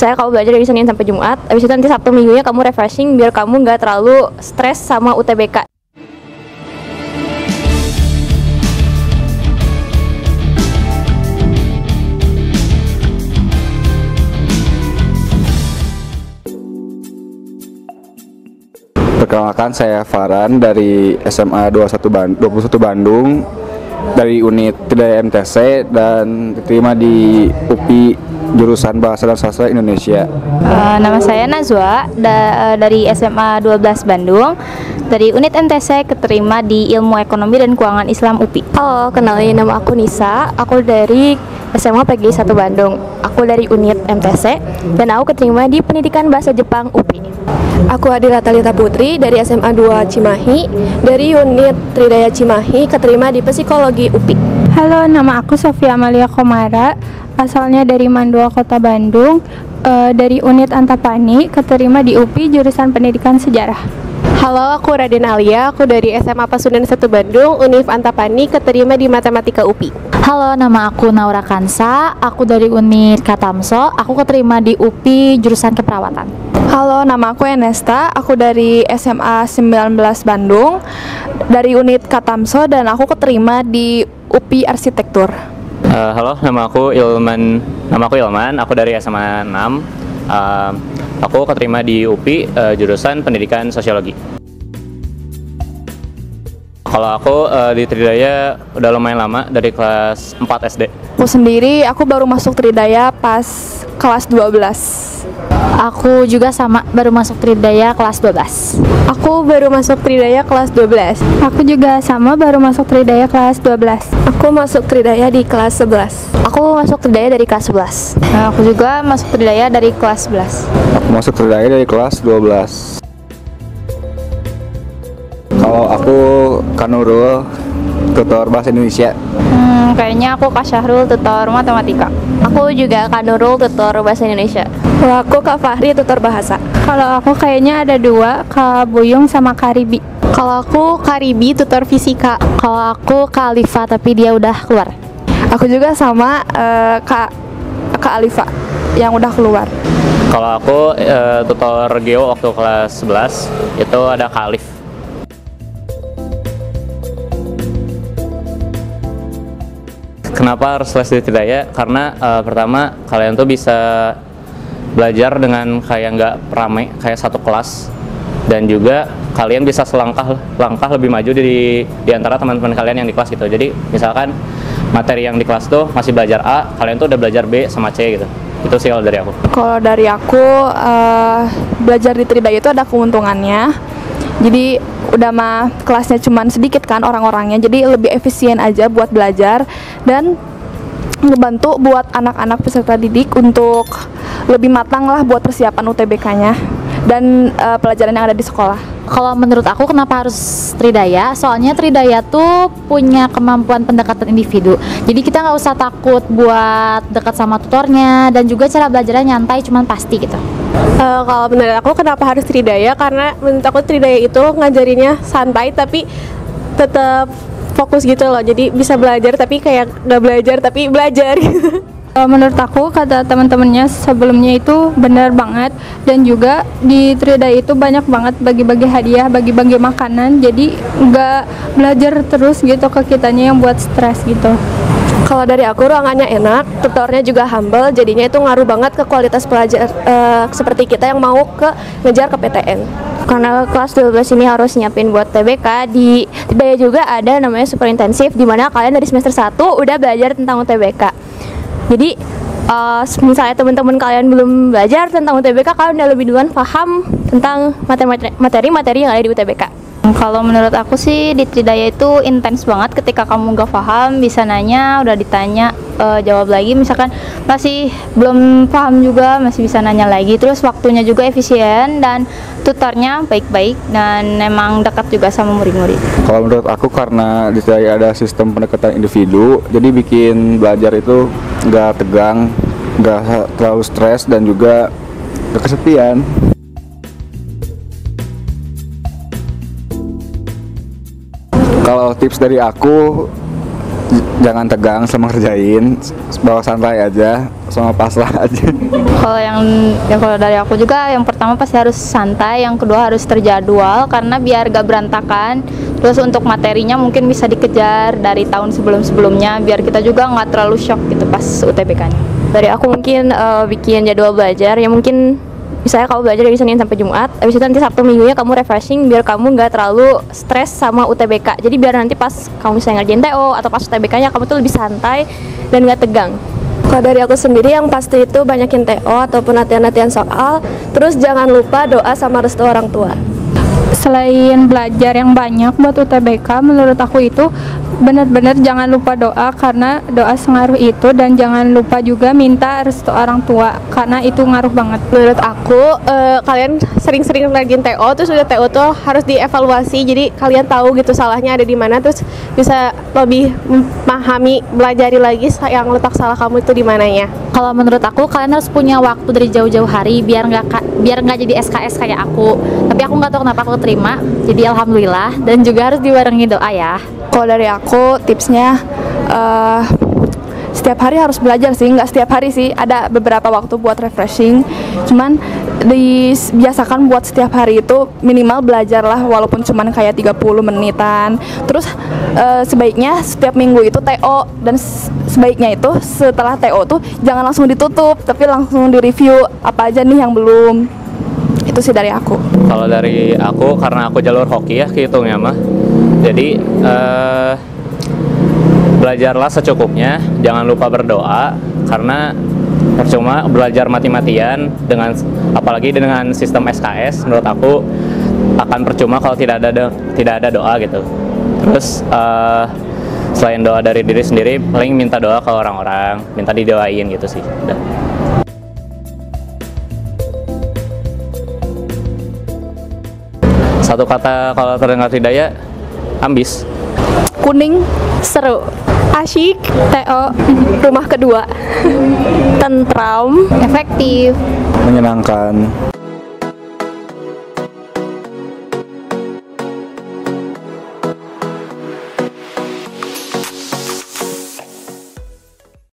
Misalnya kamu belajar dari Senin sampai Jumat, habis itu nanti Sabtu Minggunya kamu refreshing biar kamu nggak terlalu stres sama UTBK. Perkenalkan, saya Farhan dari SMA 21 Bandung dari unit Tridaya MTC dan diterima di UPI jurusan Bahasa dan Sastra Indonesia. Nama saya Nazwa dari SMA 12 Bandung dari unit MTC, keterima di Ilmu Ekonomi dan Keuangan Islam UPI. Halo, kenalin, nama aku Nisa, aku dari SMA PGI 1 Bandung. Aku dari unit MTC dan aku keterima di Pendidikan Bahasa Jepang UPI. Aku Adila Talita Putri dari SMA 2 Cimahi, dari unit Tridaya Cimahi, keterima di Psikologi UPI. Halo, nama aku Sofia Amalia Komara, asalnya dari Mandua, Kota Bandung, dari unit Antapani, keterima di UPI jurusan Pendidikan Sejarah. Halo, aku Raden Alia, aku dari SMA Pasundan 1 Bandung, Univ Antapani, keterima di Matematika UPI. Halo, nama aku Naura Kansa, aku dari unit Katamso, aku keterima di UPI jurusan Keperawatan. Halo, nama aku Enesta, aku dari SMA 19 Bandung, dari unit Katamso, dan aku keterima di UPI Arsitektur. Halo, nama aku Ilman, aku dari SMA 6, aku keterima di UPI jurusan Pendidikan Sosiologi. Kalau aku di Tridaya udah lumayan lama, dari kelas 4 SD. Aku sendiri, aku baru masuk Tridaya pas kelas 12. Aku juga sama, baru masuk Tridaya kelas 12. Aku baru masuk Tridaya kelas 12. Aku juga sama, baru masuk Tridaya kelas 12. Aku masuk Tridaya di kelas 11. Aku masuk Tridaya dari kelas 11. Aku juga masuk Tridaya dari kelas 11. Aku masuk Tridaya dari kelas 12. Kalau aku Kanurul, tutor Bahasa Indonesia. Kayaknya aku Kak Syahrul, tutor Matematika. Aku juga Kak Nurul, tutor Bahasa Indonesia. Kalau aku Kak Fahri, tutor Bahasa. Kalau aku kayaknya ada dua, Kak Buyung sama Kak Ribi. Kalau aku Kak Ribi, tutor Fisika. Kalau aku Kak Alifa, tapi dia udah keluar. Aku juga sama Kak Alifa yang udah keluar. Kalau aku tutor Geo waktu kelas 11, itu ada Kak Alif. Kenapa harus les di Tridaya? Karena pertama, kalian tuh bisa belajar dengan kayak nggak ramai, kayak satu kelas, dan juga kalian bisa selangkah lebih maju di antara teman-teman kalian yang di kelas gitu. Jadi misalkan materi yang di kelas tuh masih belajar A, kalian tuh udah belajar B sama C gitu. Itu sih kalau dari aku. Kalau dari aku, belajar di Tridaya itu ada keuntungannya. Jadi udah mah kelasnya cuman sedikit kan orang-orangnya, jadi lebih efisien aja buat belajar dan ngebantu buat anak-anak peserta didik untuk lebih matang lah buat persiapan UTBK-nya dan pelajaran yang ada di sekolah. Kalau menurut aku kenapa harus Tridaya? Soalnya Tridaya tuh punya kemampuan pendekatan individu. Jadi kita nggak usah takut buat dekat sama tutornya, dan juga cara belajarnya nyantai, cuman pasti gitu. Kalau menurut aku kenapa harus Tridaya? Karena menurut aku Tridaya itu ngajarinnya santai tapi tetap fokus gitu loh. Jadi bisa belajar tapi kayak nggak belajar tapi belajar gitu. Menurut aku, kata teman-temannya sebelumnya itu benar banget, dan juga di Tridaya itu banyak banget bagi-bagi hadiah, bagi-bagi makanan, jadi nggak belajar terus gitu ke kitanya yang buat stres gitu. Kalau dari aku ruangannya enak, tutornya juga humble, jadinya itu ngaruh banget ke kualitas pelajar seperti kita yang mau ngejar ke PTN. Karena kelas 12 ini harus nyiapin buat TBK, di Tridaya juga ada namanya super intensif, di mana kalian dari semester 1 udah belajar tentang UTBK. Jadi misalnya teman-teman kalian belum belajar tentang UTBK, kalian udah lebih duluan paham tentang materi-materi yang ada di UTBK. Kalau menurut aku sih di Tridaya itu intens banget. Ketika kamu nggak paham bisa nanya, udah ditanya jawab lagi. Misalkan masih belum paham juga masih bisa nanya lagi. Terus waktunya juga efisien dan tutornya baik-baik dan memang dekat juga sama murid-murid. Kalau menurut aku karena di Tridaya ada sistem pendekatan individu, jadi bikin belajar itu nggak tegang, nggak terlalu stres, dan juga nggak kesepian. Kalau tips dari aku, jangan tegang sama ngerjain, bawa santai aja, sama pasrah aja. Kalau kalau dari aku juga yang pertama pasti harus santai, yang kedua harus terjadwal karena biar gak berantakan. Terus untuk materinya mungkin bisa dikejar dari tahun sebelum-sebelumnya biar kita juga nggak terlalu shock gitu pas UTBK-nya. Dari aku mungkin bikin jadwal belajar ya, mungkin misalnya kamu belajar dari Senin sampai Jumat, habis itu nanti Sabtu Minggunya kamu refreshing biar kamu nggak terlalu stres sama UTBK. Jadi biar nanti pas kamu misalnya ngerjain TO atau pas UTBK-nya kamu tuh lebih santai dan nggak tegang. Kalau dari aku sendiri yang pasti itu banyakin TO ataupun latihan-latihan soal. Terus jangan lupa doa sama restu orang tua. Selain belajar yang banyak buat UTBK, menurut aku itu benar-benar jangan lupa doa karena doa sengaruh itu, dan jangan lupa juga minta restu orang tua karena itu ngaruh banget. Menurut aku kalian sering-sering rajin TO, terus udah TO tuh harus dievaluasi, jadi kalian tahu gitu salahnya ada di mana, terus bisa lebih memahami, belajari lagi yang letak salah kamu itu di mananya. Kalau menurut aku kalian harus punya waktu dari jauh-jauh hari biar nggak jadi SKS kayak aku. Tapi aku nggak tahu kenapa aku terima. Jadi alhamdulillah, dan juga harus dibarengi doa ya. Kalau dari aku tipsnya setiap hari harus belajar sih, nggak setiap hari sih, ada beberapa waktu buat refreshing, cuman dibiasakan buat setiap hari itu minimal belajar lah walaupun cuman kayak 30 menitan. Terus sebaiknya setiap minggu itu TO, dan sebaiknya itu setelah TO tuh jangan langsung ditutup tapi langsung direview apa aja nih yang belum. Itu sih dari aku. Kalau dari aku, karena aku jalur hoki ya kehitungnya mah, jadi belajarlah secukupnya, jangan lupa berdoa karena percuma belajar mati-matian dengan, apalagi dengan sistem SKS, menurut aku akan percuma kalau tidak ada doa gitu. Terus selain doa dari diri sendiri, paling minta doa ke orang-orang, minta didoain gitu sih. Udah. Satu kata kalau terdengar tidak, ambis. Kuning, Seru, asyik, TO, rumah kedua, Tentram, Efektif. Menyenangkan.